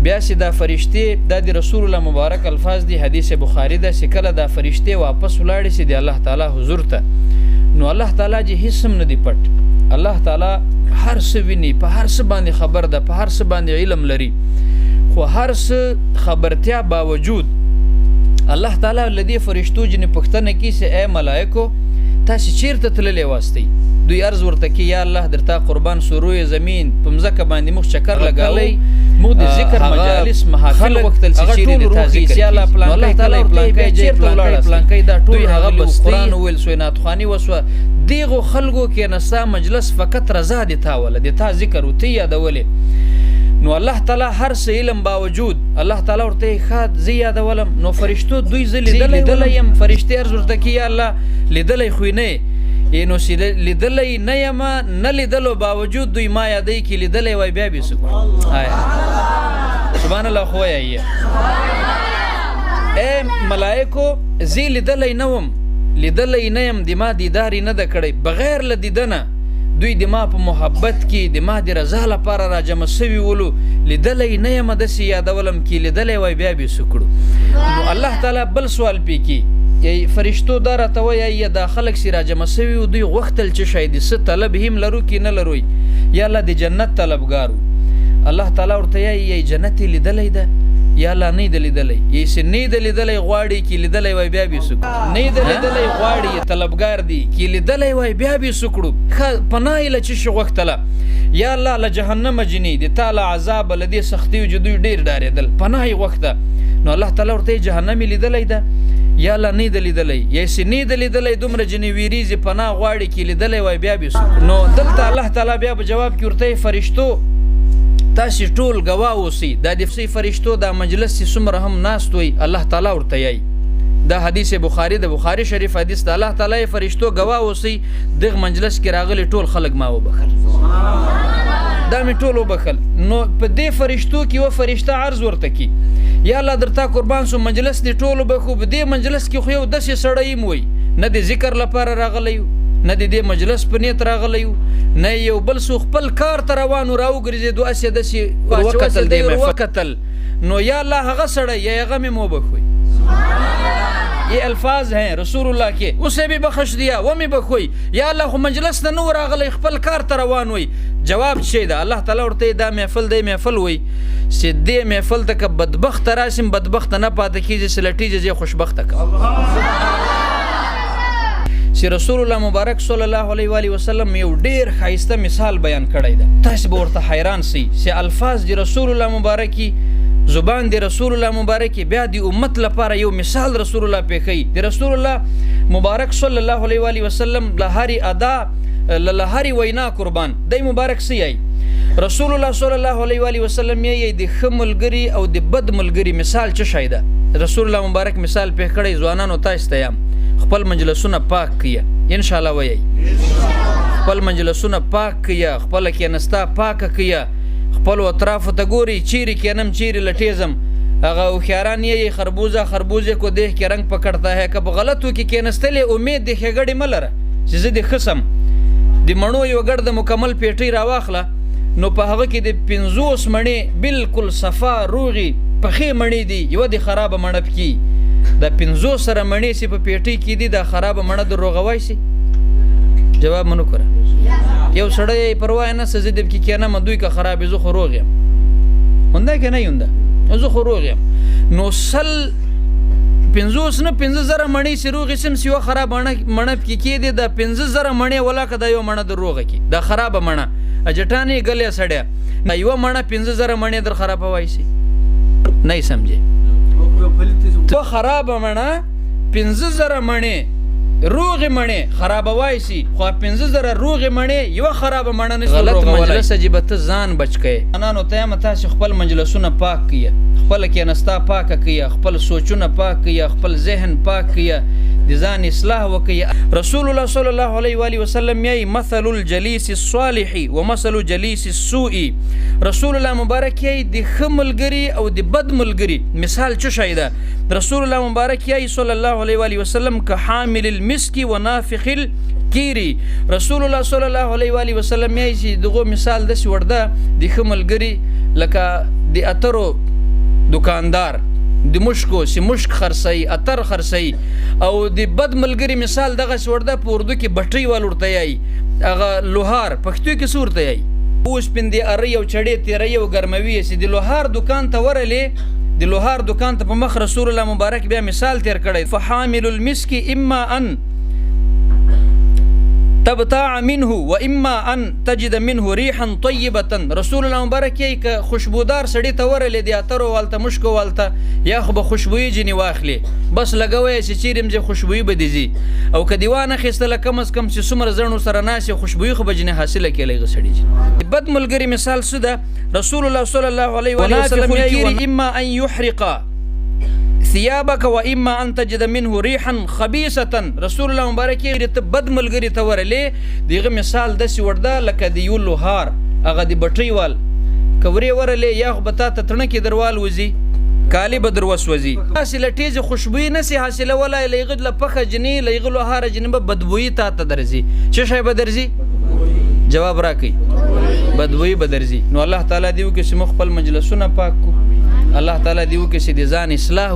بیا چې دا فرشتې دا د رسول الله مبارک الفاظ دي حدیث بخاری ده چې کله دا فرشتې واپس ولاړې سي د الله تعالی حضور ته نو الله تعالی چې هیڅ هم نه دی پټ الله تعالی هر څه ویني په هر څه باندې خبر ده په هر څه باندې علم لري خو هر څه خبرتیا باوجود الله تعالی لدی فرشتو جن پختنه کی سه اے ملائکو تاسو چیرته تللی واستئ دوی عرض ورته کی یا الله درتا قربان سروی زمین پمزکه باندې مخ چکر لګالی مو د ذکر مجالس محافل وقت چې چیرې د تازه یا الله پلان الله تعالی پلان چیرته ولاړ پلان دا ټول هغه قرآن ویل سوینات خوانی وسو دیغه خلقو کې نسا مجلس فقط رضا دي تاوله د تا ذکر وتی یادولې نو الله تعالی هر څه علم باوجود الله تعالی ورته خاد زیاده ولم نو فرشتو دوی لیدلیم فرشتي ارز ورته کی یا الله لیدلې خو نه نو چې لیدلې نه یم نه لیدلو باوجود دوی ما یادې کی لیدلې وای بیا به سکو سبحان الله خو یې اے ملائکو زی لیدلې نوم لیدلې نه یم د ما دیدار نه د کړي بغیر لدیدنه دوی د ما په محبت کې د ما د رضا لپاره راجمع سوي ولو لیدلې نه یم داسې یادولم کې لیدلې وای بیا به سکړو نو الله تعالی بل سوال پې کی فرشتو دا راته وایي دا خلک چې راجمع سوي و دوی غوښتل چې شاید څه طلب هم لرو کې نه لروي یا الله د جنت طلبګارو الله تعالی ورته یې جنت لیدلې ده یا الله نه دی لیدلې یې چې نه دی لیدلې غواړي کې لیدلې وای بیا به سکړو نه دی لیدلې غواړي طلبګار دی کې لیدلې وای بیا به سکړو پناه له چې شغختله یا الله له جهنم جنې د تعالی عذاب لدی سختي وجود ډیر ډارېدل پناه وخته نو الله تعالی ورته جهنم لیدلې ده یا الله نه دی لیدلې یې چې نه دی لیدلې دومره جنې ویریږي پناه غواړي کې لیدلې وای بیا به سکړو نو دلته الله تعالی بیا په جواب کې ورته فرشتو تاسو ټول گواه اوسئ دا د فرشتو دا مجلس چې څومره هم ناست وي الله تعالی ورته یي دا حدیث بخاری د بخاری شریف حدیث د الله تعالی فرشتو گواه اوسئ دغه مجلس کې راغلي ټول خلک ما وبخل دا می ټول وبخل نو په دې فرشتو کې و فرشته عرض ورته کی یا الله درته قربان سو مجلس دی ټول بخو په دې مجلس کې خو یو داسې سړی موي نه د ذکر لپاره راغلی نه د دې مجلس په نیت راغلی نه یو بل سو خپل کار ته روانو راوګرځېدو اسې داسې وکتل دی مې وکتل نو یا الله هغه سړی یا هغه مې مو بخوي یہ الفاظ ہیں رسول اللہ کے اسے بھی بخش دیا وہ بھی بخوئی یا اللہ خو مجلس ته نور راغلی خپل کار ته روان وي جواب شي دا الله تعالی ورته دا محفل دی محفل وي چې دې محفل ته که بدبخت راسم بدبخت نه پاتې کیږي سلټیږي خوشبخت کا چې رسول الله مبارک صلی الله علیه و آله وسلم یو ډیر خایسته مثال بیان کړی ده تاسو به ورته حیران سئ چې الفاظ د رسول الله مبارکی زبان د رسول الله مبارک بیا د امت لپاره یو مثال رسول الله پیخی د رسول الله مبارک صلی الله علیه و آله وسلم لهاری ادا لهاری وینا قربان د مبارک سی رسول الله صلی الله علیه و آله وسلم یې د خملګری او د بد ملګری مثال چه شایده رسول الله مبارک مثال پیخ کړی ځوانانو تاسو ته یم خپل مجلسونه پاک کړئ ان شاء الله وایي خپل مجلسونه پاک کړئ خپل کېنستا پاک کړئ خپل اطراف ته ګوري چیرې کېنم چیرې لټېزم هغه خیاران یې خربوزه کو دیکھ کے رنگ پکڑتا ہے کب غلطو کې کېنستلې امید د ښېګړې مه لره چې زه د خسم د مڼو یو ګړ د مکمل پیټۍ راواخله نو په هغه کې د 50 مڼې بالکل صفا روغي پخې مڼې دي یوه د خرابه مڼه پکې د 50 سره مڼې چې په پیټۍ کې دي د خرابه مڼه د روغوای سي جواب منو کړه یو سړی پروا نه سزه د کې کېنه دوی که خراب زه خو روغ یم هونده که نه یونده زه خو روغ یم نو سل 50 نه 15000 مڼې چې روغې سم چې یوه خرابه مڼه پکې کېدې د 15000 مڼې ولاکه دا یو مڼه در روغه کړي دا خرابه مڼه جټانې ګلې سړی یوه مڼه 15000 مڼې در خرابوای سي نه یې سمجې تو خرابه مڼه 15000 مڼې روغې مڼې خرابوای سي خو 15000 روغې مڼې یوه خرابه مڼه نشي غلط مجلس چې به ته ځان بچ کړې انانو ته یم تاسې خپل مجلسونه پاک کړئ خپله کېنستا پاکه کړئ خپل سوچونه پاک کړئ خپل ذهن پاک کړئ د ځان اصلاح وکړئ رسول الله صلی الله علیه و آله وسلم یې مثل الجلیس الصالح ومثل جلیس السوء رسول الله مبارک یې د ښه ملګري او د بد ملګري مثال څه شی ده رسول الله مبارک یې صلی الله علیه و آله وسلم که حامل المسک و نافخ الکیری رسول الله صلی الله علیه و آله وسلم یې چې دغه مثال داسې ورده د ښه ملګري لکه د اترو دکاندار د مشکو سی مشک خرڅي اتر خرڅي او د بد ملګری مثال دغه ورده په اردو کې بټري وال ورته یي هغه لوهار پښتو کې صورت یي اوس پندې اری او چړې تیرې او ګرموي سي د لوهار دکان ته ورلې د لوهار دکان ته په مخ رسول الله مبارک بیا مثال تیر کړی فحامل المسك اما ان تبتاع منه واما ان تجد منه ريحا طيبه رسول الله مبارک یې ک خوشبودار سړی ته ورلې دی اتر والته مشکو والته یا خو به خوشبوئی جنی واخلي بس لګوي چې چیرم چې خوشبوئی بدیزي او ک دیوانه خستله کم از کم چې سمر زړنو سره ناشي خوشبوئی خو بجنه حاصله کېلې غسړي بد ملګری مثال سوده رسول الله صلی الله علیه وسلم یې اما ان يحرق ثيابك واما ان تجد منه ريحا خبيثه رسول الله مبارک یې بد ملګری ته ورلې دیغه مثال د سی ورده لکه دی یو لوهار هغه دی بټري وال کوري ورلې یا خو بتا ته تڼه کې دروال وزي کالی بدر وسوځي حاصله تیز خوشبوئی نسی حاصله ولا لغد لپخه جنی لغلو هار جنبه بدبوئی تا ته درځي چې شی بدرځي جواب راکې بدبوئی بدرځي نو الله تعالی دیو کې سم خپل مجلسونه پاک کو الله تعالی دیو کې سي د ځان اصلاح